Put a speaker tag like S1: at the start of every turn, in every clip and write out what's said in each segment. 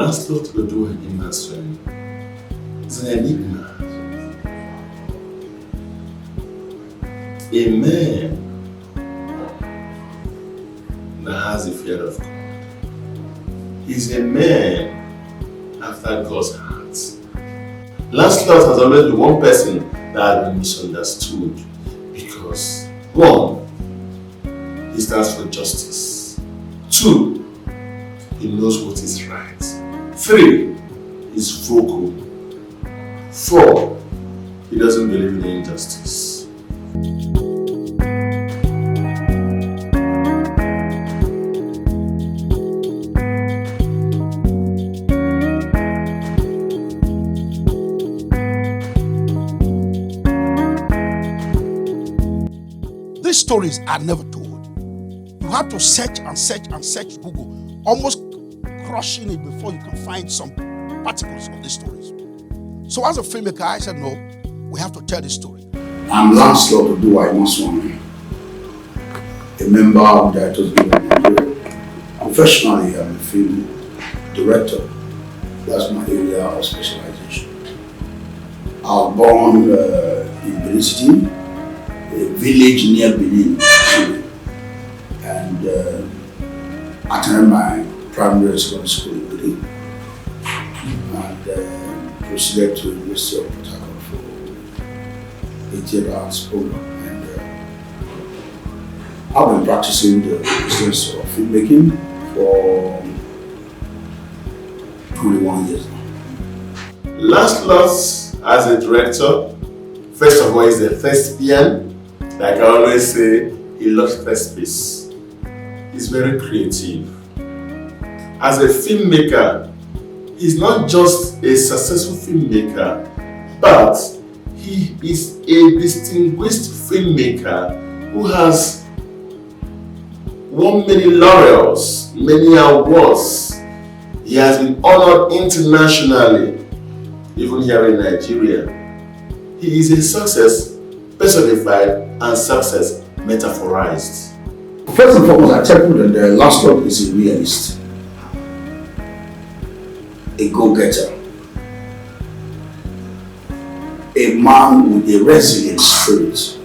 S1: LANCELOT Odua industry is an enigma. A man that has a fear of God. He's a man after God's heart. LANCELOT has always been one person that has been misunderstood because 1, he stands for justice. 2, he knows what is right. 3, he's vocal. 4, he doesn't believe in injustice.
S2: These stories are never told. You have to search and search and search Google, almost crushing it before you can find some particles of these stories. So as a filmmaker, I said, no, we have to tell this story.
S3: I'm LANCELOT Odua, a member of the Directors Guild of Nigeria. Professionally, I'm a film director. That's my area of specialization. I was born in Benin City, a village near Benin City, and attended my primary secondary school in Benin, and proceeded to the University of Port Harcourt for 8-year arts program. And I've been practicing the business of filmmaking for 21 years now.
S1: LANCELOT, as a director, first of all, he's a thespian. Like I always say, he loves thespians. He's very creative. As a filmmaker, he's not just a successful filmmaker, but he is a distinguished filmmaker who has won many laurels, many awards. He has been honored internationally, even here in Nigeria. He is a success personified and success metaphorized.
S3: First and foremost, I tell you that the LANCELOT is a realist, a go-getter, a man with a resilient spirit,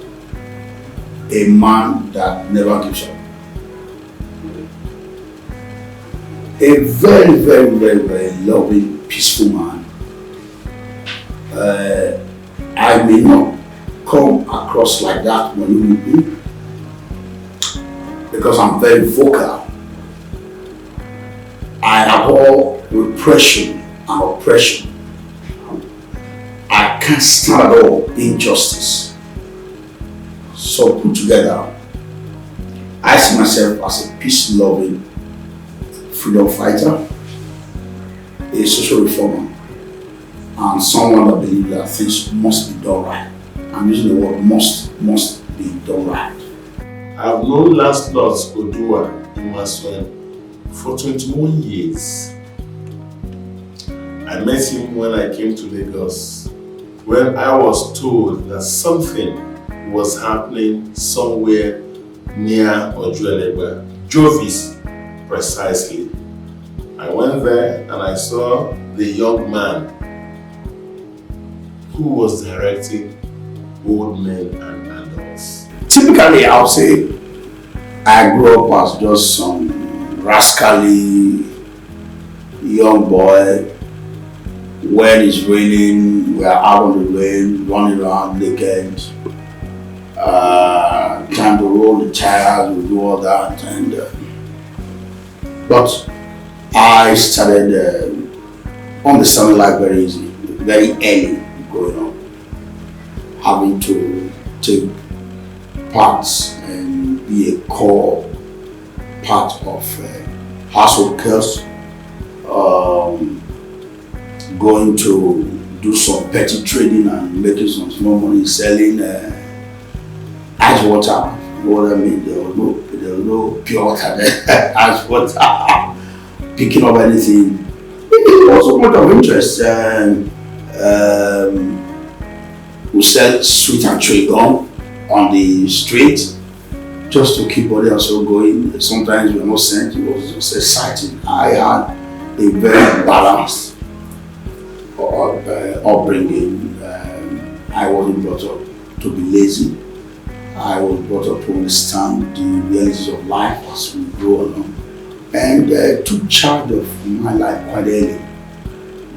S3: a man that never gives up. A very, very, very, very loving, peaceful man. I may not come across like that when you meet me, because I'm very vocal. I abhor repression and oppression. I can't stand at all injustice. So put together, I see myself as a peace-loving freedom fighter, a social reformer, and someone that believes that things must be done right. I'm using the word must be done right.
S1: I've known LANCELOT Odua for 21 years. I met him when I came to Lagos, when I was told that something was happening somewhere near Ojuelegba, Jovis precisely. I went there and I saw the young man who was directing Old Men and Adults.
S3: Typically, I'll say I grew up as just some rascally young boy. When it's raining, we're out on the rain, running around naked. Time to roll the tires, we do all that. But I started understanding life very easy, very early growing up. Having to take parts and be a core part of household cares, going to do some petty trading and making some small money selling ice water. You know what I mean? There was no pure water there. Ice water, picking up anything. It was a point of interest. We sell sweet and chewing gum on the street just to keep all the also going. Sometimes we were not sent, it was just exciting. I had a a very balanced upbringing. I wasn't brought up to be lazy. I was brought up to understand the realities of life as we grow along, and took charge of my life quite early.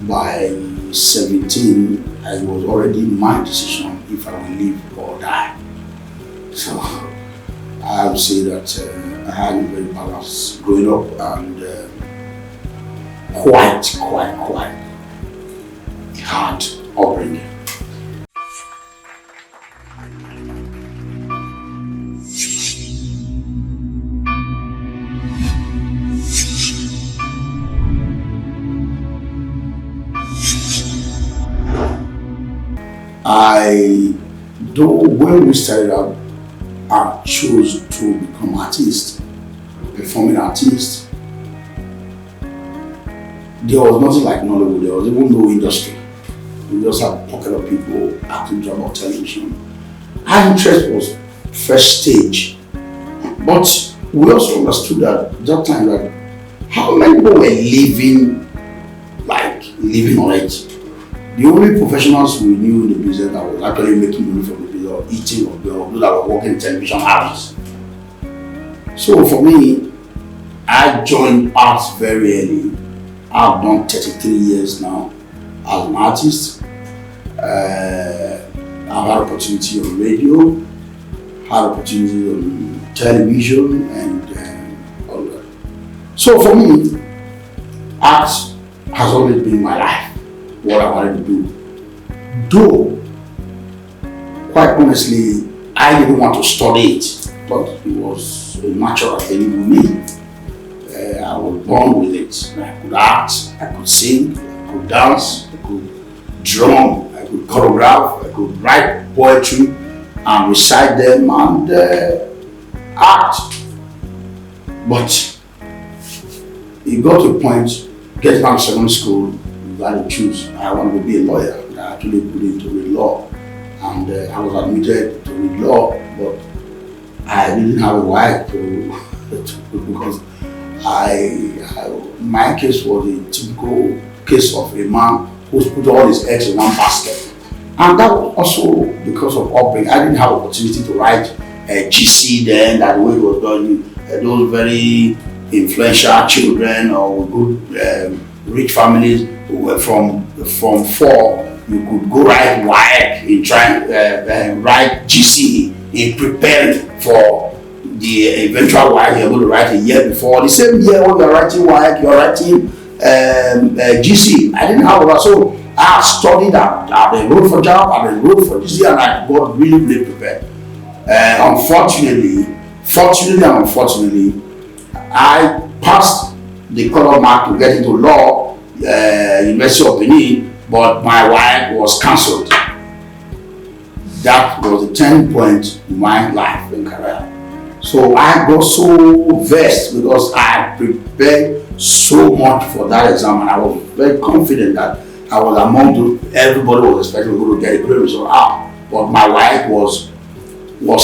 S3: By 17, I was already my decision if I will live or die. So I would say that I had a very balanced growing up and quite hard upbringing. When we started out, I chose to become artist, performing artist. There was nothing like Nollywood, there was even no industry. We just had a pocket of people acting drama or television. Our interest was first stage, but we also understood that time that how many people were living on it. The only professionals we knew in the business that was actually making money from the business or eating or those that were working in television houses. So for me, I joined arts very early. I've done 33 years now as an artist. I've had opportunity on radio, had opportunity on television and all that. So for me, art has always been my life. What I wanted to do. Though, quite honestly, I didn't want to study it, but it was a natural thing with me. I was born with it. I could act, I could sing, I could dance, I could drum, I could choreograph, I could write poetry and recite them and act. But it got to a point, getting out of secondary school, I had to choose. I wanted to be a lawyer. I actually put into read law, and I was admitted to read law, but I didn't have a wife because my case was a typical case of a man who's put all his eggs in one basket, and that was also because of upbringing. I didn't have opportunity to write a GC then. That way it was done. Those very influential children or good rich families who were from 4, you could go write WAEC in trying write GCE in preparing for the eventual WAEC you're going to write a year before. The same year when you're writing WAEC, you're writing GCE. I didn't have that, so I studied. I've enrolled for job, I've enrolled for GCE, and I got really prepared. Unfortunately, I passed the cut-off mark to get into law, University of Benin, but my wife was cancelled. That was a turning point in my life and career. So I got so vexed because I prepared so much for that exam, and I was very confident that I was among those everybody was expecting to get a great result out. But my wife was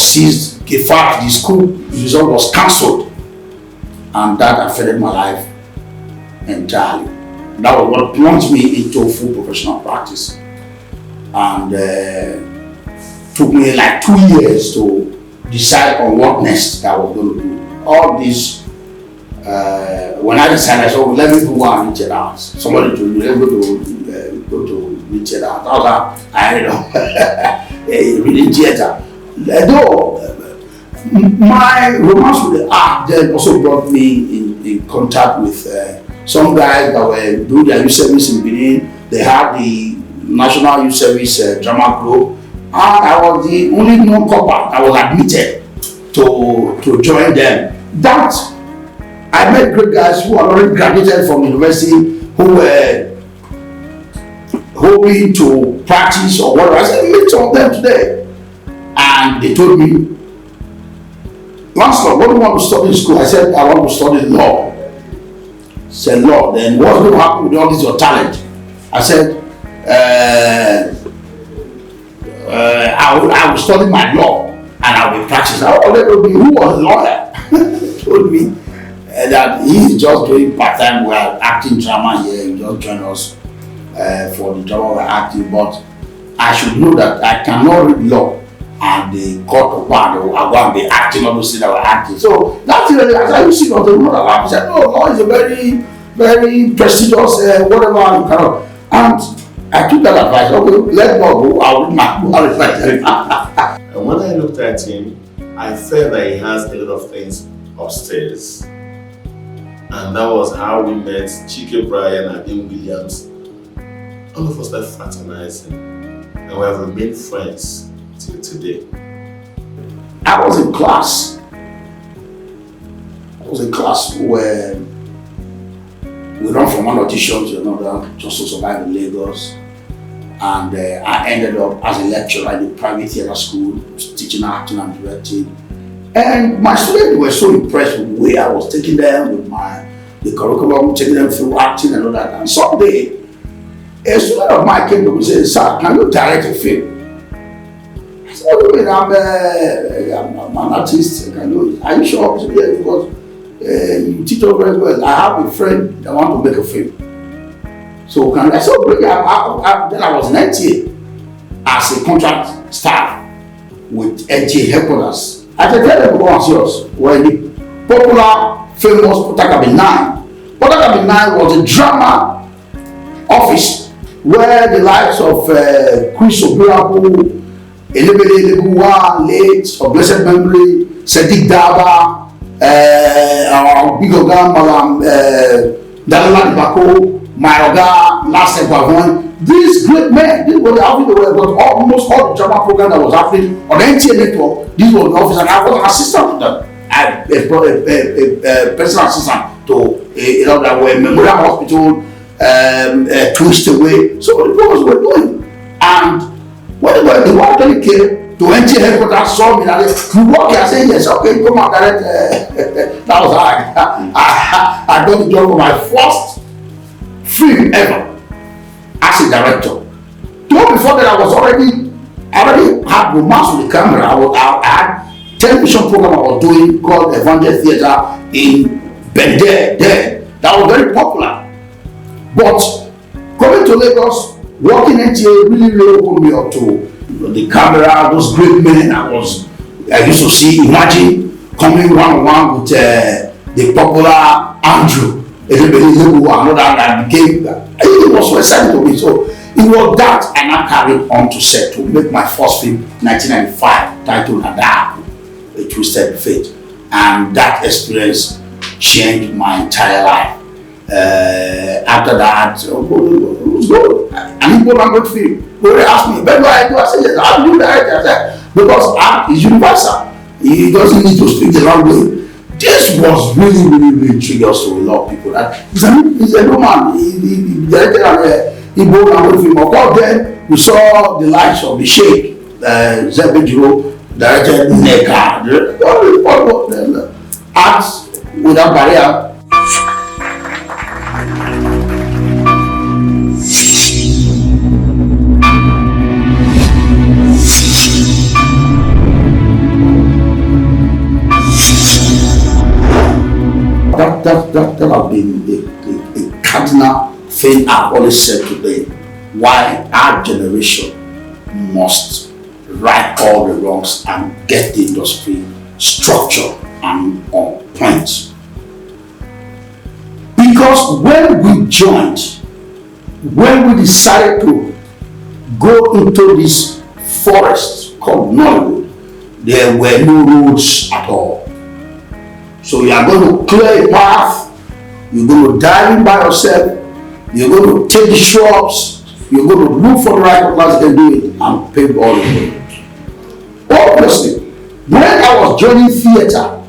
S3: seized. In fact, the school result was cancelled, and that affected my life entirely. That was what plunged me into full professional practice, and took me like 2 years to decide on what next that I was going to do. All this, when I decided, I said, well, let me go and reach it out. Somebody told me, let's go to reach it out. I reading theater. Though my romance with the art then also brought me in contact with some guys that were doing their youth service in Benin. They had the National Youth Service drama group, and I was the only non-copper that was admitted to join them. That I met great guys who had already graduated from university who were hoping to practice or whatever. I said, meet some of them today, and they told me, LANCELOT, what do you want to study in school? I said, I want to study law. Said, law, then what's going to happen with all this your talent? I said, I will study my law and I will be practicing. Who was a lawyer? Told me, that he is just doing part-time. We are acting drama here. He just joined us for the drama we're acting. But I should know that I cannot read law and the court of law. I want to be acting all those things that we're acting. So that's really, as I used to know, the rule of law. I said, no, law is a very, very prestigious whatever you cannot. And I took that advice. Okay, let God go. I'll read my book. I'll reflect.
S1: And when I looked at him, I felt that he has a lot of things upstairs. And that was how we met Chike Bryan and Dean Williams. All of us started fraternizing. And we have remained friends till today.
S3: I was in class. Where we ran from one audition to another just to survive in Lagos. And I ended up as a lecturer in the private theatre school, teaching acting and directing. And my students were so impressed with the way I was taking them with the curriculum, taking them through acting and all that. And someday, a student of mine came to me and said, "Sir, can you direct a film?" I said, "What do you mean? I'm an artist. I can do it." "Are you sure?" I said, "Yes, because you teach us very well. I have a friend that wants to make a film. So can I?" said, "Then I was in NTA as a contract staff with NTA headquarters. I said, "Tell them to go and see us." When the popular, famous Potakabi 9. Potakabi 9 was a drama office where the likes of Chris Obiaku, Elebele Eleguwa, late of blessed memory, Sadiq Daba, our big Oga Malam Dalala Bako, my Oga Last Equavon. These great men, this was the outfit they were, but almost all the drama program that was happening on the NTA network, this was the office, and I was an assistant to them. I brought a personal assistant to that were Memorial Hospital, Twist Away. So the programs were doing. And when the one actually came to NTA headquarters, saw me, and you walk here, I said, "Yes, okay, come on, direct." That was how I got the job for my first film ever as a director. Though before that, I already had romance with the camera. I had television program I was doing called Evangel Theatre in Bende there. That was very popular. But coming to Lagos, working NTA really opened me up to the camera, those great men I used to see. Imagine coming one-on-one with the popular Andrew. Everybody knew another that became. It was so exciting to me. So it was that and I carried on to set to make my first film, 1995, titled Adaku, A Twisted Fate. And that experience changed my entire life. After that, it was good. And people are good film. They asked me, "Where do I do?" I said, "Yes, I'll do that." I said, because art is universal. It doesn't need to speak the language. This was really triggers to a lot of people. That he's a new man. He directed an Igbo language film. Of course, then we saw the likes of the Sheikh, Zebediro, directed Neka. Art without barrier. That has been a cardinal thing I've always said today. Why our generation must right all the wrongs and get the industry structured and on point. Because when we joined, when we decided to go into this forest called Nollywood, there were no roads at all. So you are going to clear a path, you're going to dive in by yourself, you're going to take the shrubs, you're going to look for the right class and do it and pave all the roads. Obviously, when I was joining theatre,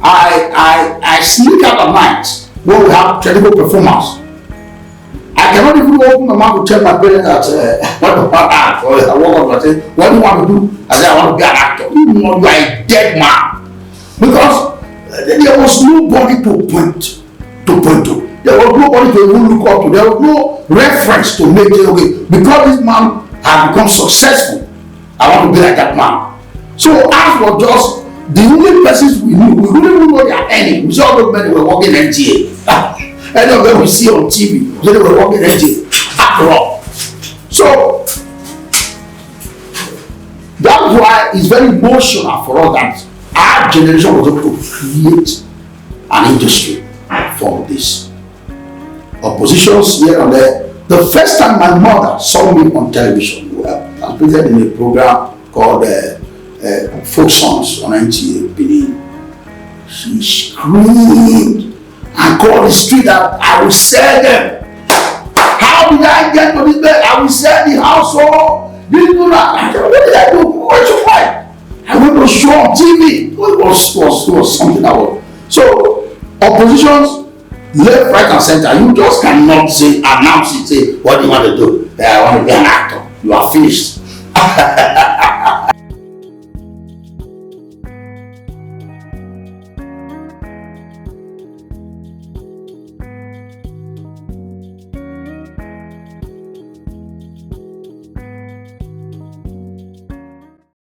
S3: I sneak out at night when we have technical performance. I cannot even open my mouth to tell my parents that what do I act? Or I walk up and say, "What do you want to do?" I say, "I want to be an actor." You know, you are a dead man. Because there was nobody to point to. There was nobody to even look up to. There was no reference to make it okay. Because this man had become successful, I want to be like that man. So art was just The only persons we knew, we really didn't know their earning. We saw all those men who were working NGA. Any of them we see on TV, they were working NGA. After all. So, that's why it's very emotional for us that our generation was able to create an industry for this. Oppositions here and there. The first time my mother saw me on television, I was present in a program called Folk Songs on NTA Benin. She screamed and called the street that I will sell them. How did I get to this bed? I will sell the household. This do that. I said, what did I do? What's your fight? I went to show on TV. It was something that was. So, oppositions, left, right, and center, you just cannot say, announce it, say, what do you want to do? I want to be an actor. You are finished.